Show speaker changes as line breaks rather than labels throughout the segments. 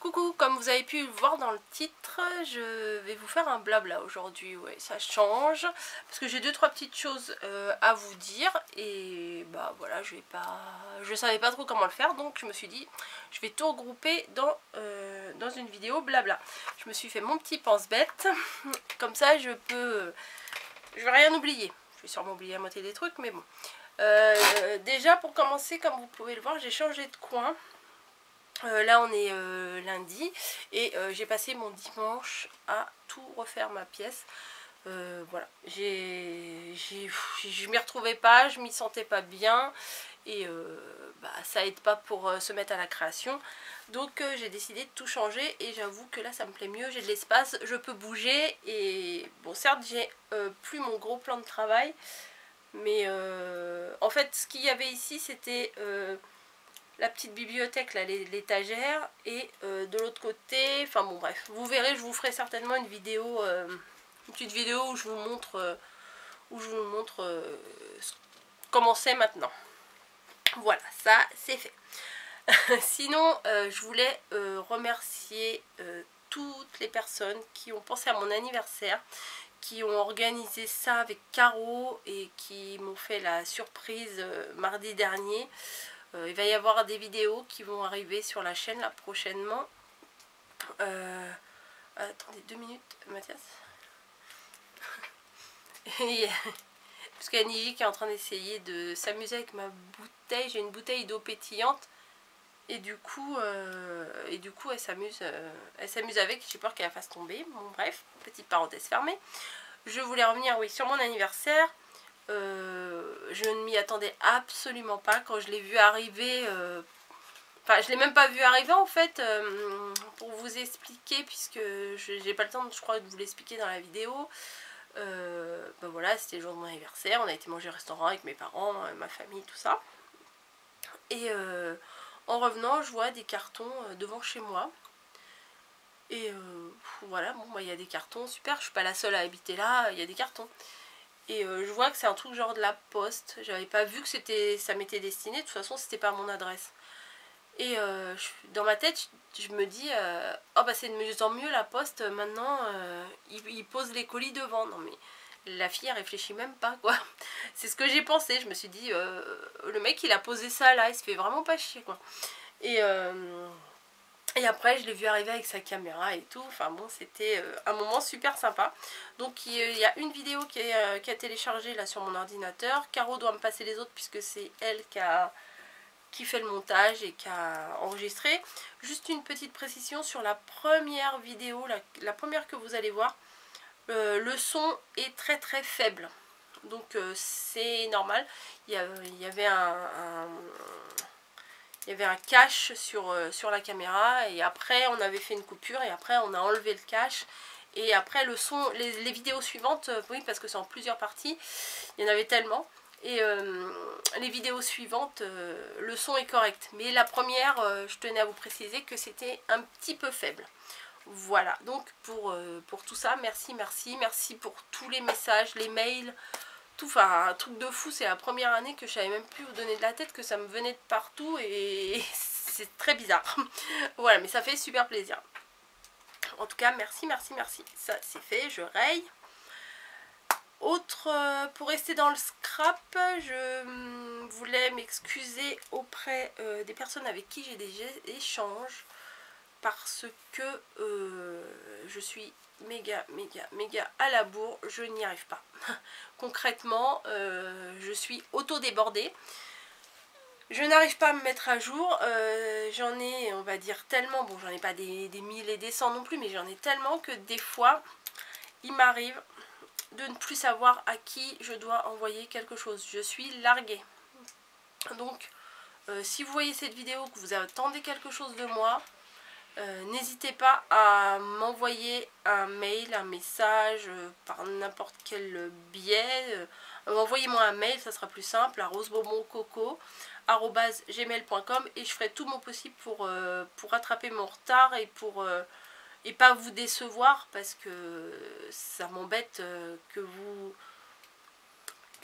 Coucou, comme vous avez pu le voir dans le titre, je vais vous faire un blabla aujourd'hui. Ouais, ça change parce que j'ai deux trois petites choses à vous dire et bah voilà, je savais pas trop comment le faire, donc je me suis dit je vais tout regrouper dans une vidéo blabla. Je me suis fait mon petit pense-bête, comme ça je vais rien oublier. Je vais sûrement oublier la moitié des trucs, mais bon. Déjà pour commencer, comme vous pouvez le voir, j'ai changé de coin. Là on est lundi et j'ai passé mon dimanche à tout refaire ma pièce. Voilà, je m'y retrouvais pas, je m'y sentais pas bien et bah, ça aide pas pour se mettre à la création. Donc j'ai décidé de tout changer et j'avoue que là ça me plaît mieux, j'ai de l'espace, je peux bouger et bon certes j'ai plus mon gros plan de travail, mais en fait ce qu'il y avait ici c'était la petite bibliothèque, là, l'étagère, et de l'autre côté, enfin bon bref, vous verrez, je vous ferai certainement une vidéo, une petite vidéo où je vous montre, comment c'est maintenant. Voilà, ça c'est fait. Sinon, je voulais remercier toutes les personnes qui ont pensé à mon anniversaire, qui ont organisé ça avec Caro et qui m'ont fait la surprise mardi dernier. Il va y avoir des vidéos qui vont arriver sur la chaîne là prochainement. Attendez 2 minutes, Mathias. Parce qu'il y a Niji qui est en train d'essayer de s'amuser avec ma bouteille. J'ai une bouteille d'eau pétillante. Et du coup elle s'amuse avec. J'ai peur qu'elle la fasse tomber. Bon bref, petite parenthèse fermée. Je voulais revenir oui, sur mon anniversaire. Je ne m'y attendais absolument pas quand je l'ai vu arriver. Enfin, je l'ai même pas vu arriver en fait, pour vous expliquer, puisque j'ai pas le temps, je crois, de vous l'expliquer dans la vidéo. Ben voilà, c'était le jour de mon anniversaire, on a été manger au restaurant avec mes parents, ma famille, tout ça. Et en revenant, je vois des cartons devant chez moi. Et voilà, bon, bah, il y a des cartons, super, je suis pas la seule à habiter là, il y a des cartons. Et je vois que c'est un truc genre de la poste, j'avais pas vu que ça m'était destiné, de toute façon c'était pas mon adresse. Et dans ma tête, je me dis, oh bah c'est de mieux en mieux la poste, maintenant ils posent les colis devant. Non mais la fille elle réfléchit même pas quoi. C'est ce que j'ai pensé, je me suis dit, le mec il a posé ça là, il se fait vraiment pas chier quoi. Et après je l'ai vu arriver avec sa caméra et tout, enfin bon c'était un moment super sympa. Donc il y a une vidéo qui a téléchargé là sur mon ordinateur. Caro doit me passer les autres puisque c'est elle qui fait le montage et qui a enregistré. Juste une petite précision sur la première vidéo, la première que vous allez voir, le son est très très faible. Donc c'est normal. Il y avait un cache sur la caméra et après on avait fait une coupure et après on a enlevé le cache. Et après le son, les vidéos suivantes, oui parce que c'est en plusieurs parties, il y en avait tellement. Et les vidéos suivantes, le son est correct. Mais la première, je tenais à vous préciser que c'était un petit peu faible. Voilà, donc pour tout ça, merci pour tous les messages, les mails, tout, enfin un truc de fou. C'est la première année que je savais même plus vous donner de la tête, que ça me venait de partout et c'est très bizarre. Voilà, mais ça fait super plaisir. En tout cas, merci. Ça c'est fait, je raye. Autre, pour rester dans le scrap, je voulais m'excuser auprès des personnes avec qui j'ai des échanges parce que je suis méga à la bourre, je n'y arrive pas. Concrètement, je suis auto-débordée. Je n'arrive pas à me mettre à jour, j'en ai, on va dire, tellement, bon j'en ai pas des mille et des cents non plus, mais j'en ai tellement que des fois, il m'arrive de ne plus savoir à qui je dois envoyer quelque chose. Je suis larguée. Donc, si vous voyez cette vidéo, que vous attendez quelque chose de moi, n'hésitez pas à m'envoyer un mail, un message, par n'importe quel biais. Envoyez-moi un mail, ça sera plus simple, à rosebonboncoco@gmail.com et je ferai tout mon possible pour rattraper mon retard et pour... et pas vous décevoir parce que ça m'embête que vous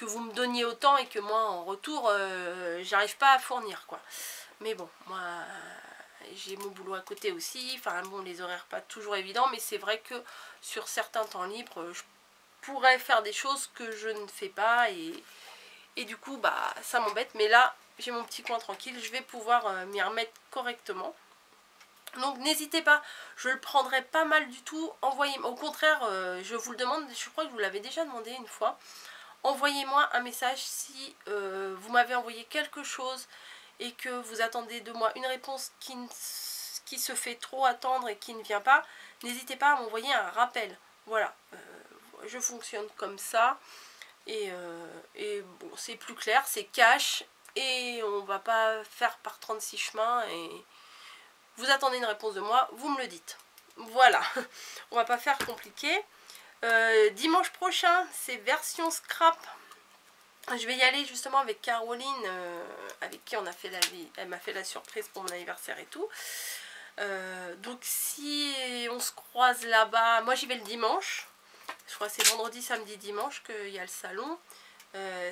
me donniez autant et que moi en retour j'arrive pas à fournir quoi. Mais bon, moi j'ai mon boulot à côté aussi. Enfin bon, les horaires pas toujours évidents, mais c'est vrai que sur certains temps libres, je pourrais faire des choses que je ne fais pas et du coup bah ça m'embête. Mais là j'ai mon petit coin tranquille, je vais pouvoir m'y remettre correctement. Donc n'hésitez pas, je le prendrai pas mal du tout. Envoyez-moi, au contraire, je vous le demande, je crois que je vous l'avais déjà demandé une fois. Envoyez-moi un message si vous m'avez envoyé quelque chose et que vous attendez de moi une réponse qui se fait trop attendre et qui ne vient pas. N'hésitez pas à m'envoyer un rappel. Voilà, je fonctionne comme ça. Et bon, c'est plus clair, c'est cash. Et on va pas faire par 36 chemins. Et vous attendez une réponse de moi, vous me le dites. Voilà, on va pas faire compliqué. Dimanche prochain, c'est version scrap. Je vais y aller justement avec Caroline, avec qui on a fait elle m'a fait la surprise pour mon anniversaire et tout. Donc si on se croise là-bas, moi j'y vais le dimanche. Je crois que c'est vendredi, samedi, dimanche qu'il y a le salon.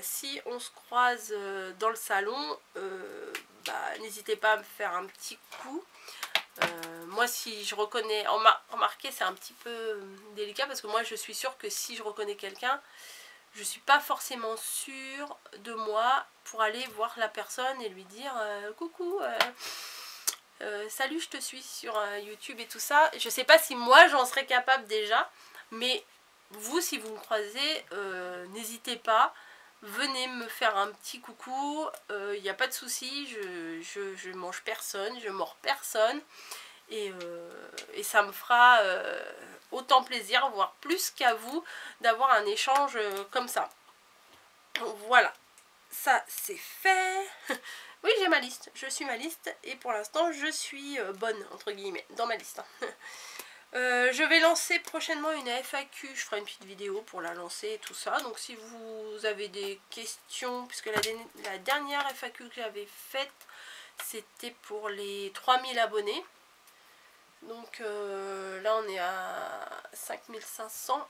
Si on se croise dans le salon, bah, n'hésitez pas à me faire un petit coup. Moi si je reconnais, remarquez c'est un petit peu délicat parce que moi je suis sûre que si je reconnais quelqu'un, je suis pas forcément sûre de moi pour aller voir la personne et lui dire coucou, salut, je te suis sur YouTube et tout ça. Je sais pas si moi j'en serais capable déjà, mais vous si vous me croisez, n'hésitez pas, venez me faire un petit coucou, il n'y a pas de souci, je mange personne, je mords personne. Et ça me fera autant plaisir, voire plus qu'à vous, d'avoir un échange comme ça. Voilà, ça c'est fait. Oui, j'ai ma liste, je suis ma liste et pour l'instant je suis bonne, entre guillemets, dans ma liste. Je vais lancer prochainement une FAQ, je ferai une petite vidéo pour la lancer et tout ça. Donc si vous avez des questions, puisque la dernière FAQ que j'avais faite, c'était pour les 3000 abonnés. Donc là on est à 5500.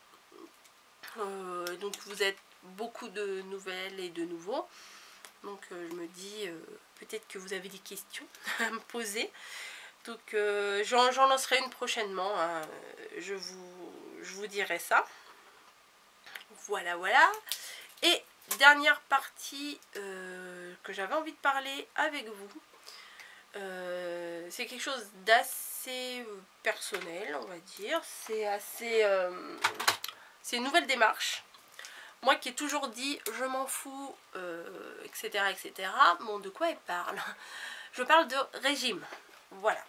Donc vous êtes beaucoup de nouvelles et de nouveaux. Donc je me dis peut-être que vous avez des questions à me poser. Donc j'en lancerai une prochainement. Hein. Je vous dirai ça. Voilà, voilà. Et dernière partie que j'avais envie de parler avec vous. C'est quelque chose d'assez personnel, on va dire. C'est assez... c'est une nouvelle démarche. Moi qui ai toujours dit je m'en fous, etc., etc. Bon, de quoi elle parle? Je parle de régime. Voilà.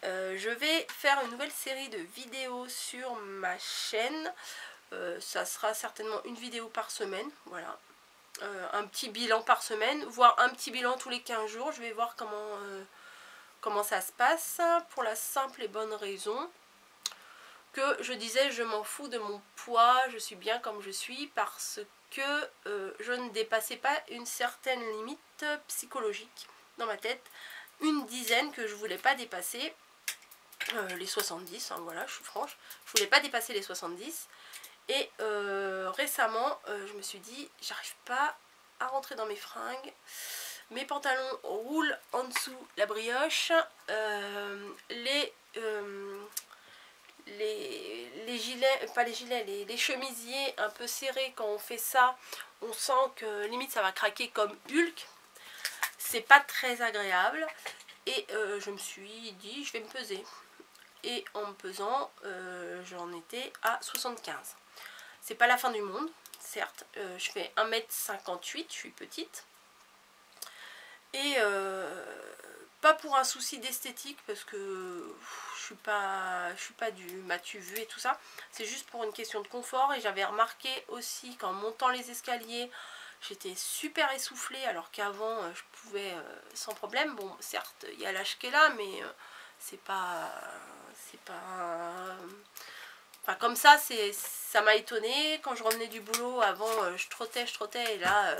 Je vais faire une nouvelle série de vidéos sur ma chaîne. Ça sera certainement une vidéo par semaine. Voilà. Un petit bilan par semaine, voire un petit bilan tous les 15 jours. Je vais voir comment ça se passe. Pour la simple et bonne raison que je disais je m'en fous de mon poids, je suis bien comme je suis parce que je ne dépassais pas une certaine limite psychologique dans ma tête, une dizaine que je voulais pas dépasser, les 70, hein, voilà, je suis franche, je voulais pas dépasser les 70 et récemment je me suis dit j'arrive pas à rentrer dans mes fringues, mes pantalons roulent en dessous la brioche, les gilets, pas les gilets, les chemisiers un peu serrés, quand on fait ça, on sent que limite ça va craquer comme Hulk. C'est pas très agréable. Et je me suis dit, je vais me peser. Et en me pesant, j'en étais à 75. C'est pas la fin du monde, certes. Je fais 1m58, je suis petite. Et pas pour un souci d'esthétique, parce que je suis pas du m'as-tu vu et tout ça. C'est juste pour une question de confort. Et j'avais remarqué aussi qu'en montant les escaliers, j'étais super essoufflée, alors qu'avant je pouvais sans problème. Bon, certes, il y a l'âge qui est là, mais c'est pas enfin comme ça, ça m'a étonnée. Quand je revenais du boulot, avant je trottais et là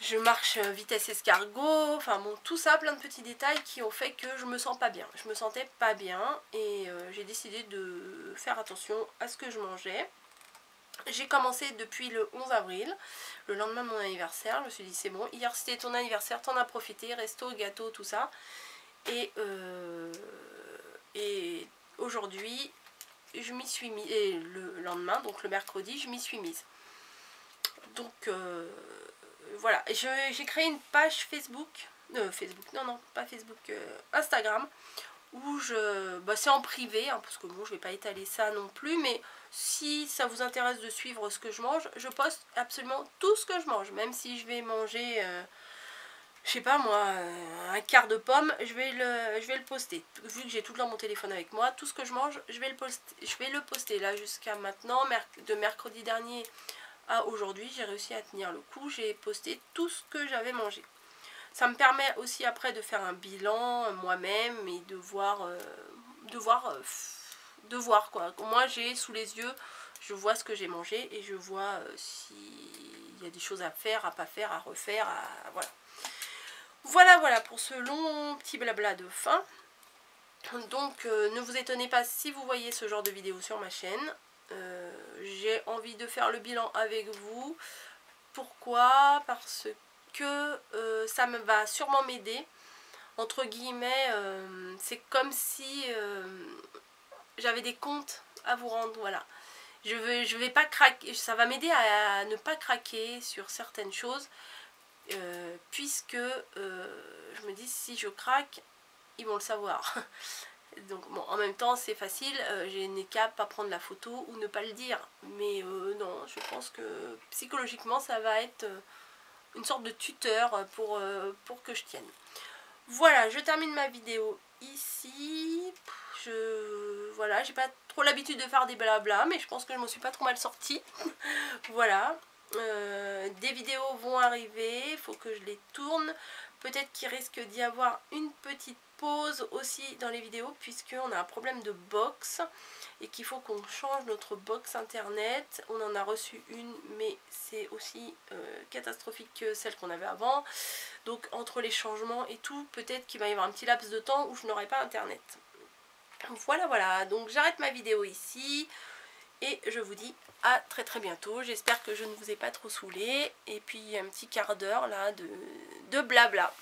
je marche vitesse escargot, enfin bon, tout ça, plein de petits détails qui ont fait que je me sens pas bien. Je me sentais pas bien et j'ai décidé de faire attention à ce que je mangeais. J'ai commencé depuis le 11 avril, le lendemain de mon anniversaire. Je me suis dit c'est bon, hier c'était ton anniversaire, t'en as profité, resto, gâteau, tout ça. Et aujourd'hui, je m'y suis mise, et le lendemain, donc le mercredi, je m'y suis mise. Donc voilà, j'ai créé une page Facebook, non, pas Facebook, Instagram, où c'est en privé, hein, parce que bon, je vais pas étaler ça non plus, mais si ça vous intéresse de suivre ce que je mange, je poste absolument tout ce que je mange, même si je vais manger, je sais pas moi, un quart de pomme, je vais le poster. Vu que j'ai tout le temps mon téléphone avec moi, tout ce que je mange, je vais le poster. Là, jusqu'à maintenant, de mercredi dernier à aujourd'hui, j'ai réussi à tenir le coup, j'ai posté tout ce que j'avais mangé. Ça me permet aussi après de faire un bilan moi-même et de voir quoi. Moi j'ai sous les yeux, je vois ce que j'ai mangé et je vois s'il y a des choses à faire, à pas faire, à refaire, voilà. Voilà pour ce long petit blabla de fin. Donc ne vous étonnez pas si vous voyez ce genre de vidéo sur ma chaîne. J'ai envie de faire le bilan avec vous. Pourquoi? Parce que ça va sûrement m'aider. Entre guillemets, c'est comme si j'avais des comptes à vous rendre, voilà. Je vais pas craquer, ça va m'aider à ne pas craquer sur certaines choses, puisque je me dis si je craque, ils vont le savoir. Donc bon, en même temps c'est facile, j'ai n'ai qu'à pas prendre la photo ou ne pas le dire, mais non, je pense que psychologiquement ça va être une sorte de tuteur pour que je tienne. Voilà, je termine ma vidéo ici. Voilà, j'ai pas trop l'habitude de faire des blabla, mais je pense que je m'en suis pas trop mal sortie. Voilà, des vidéos vont arriver, il faut que je les tourne. Peut-être qu'il risque d'y avoir une petite pause aussi dans les vidéos, puisqu'on a un problème de box et qu'il faut qu'on change notre box internet. On en a reçu une, mais c'est aussi catastrophique que celle qu'on avait avant. Donc entre les changements et tout, peut-être qu'il va y avoir un petit laps de temps où je n'aurai pas internet. Voilà, donc j'arrête ma vidéo ici et je vous dis à très très bientôt. J'espère que je ne vous ai pas trop saoulé, et puis un petit quart d'heure là de blabla.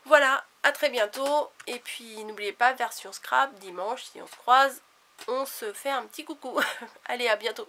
Voilà, à très bientôt, et puis n'oubliez pas, version scrap, dimanche, si on se croise, on se fait un petit coucou. Allez, à bientôt.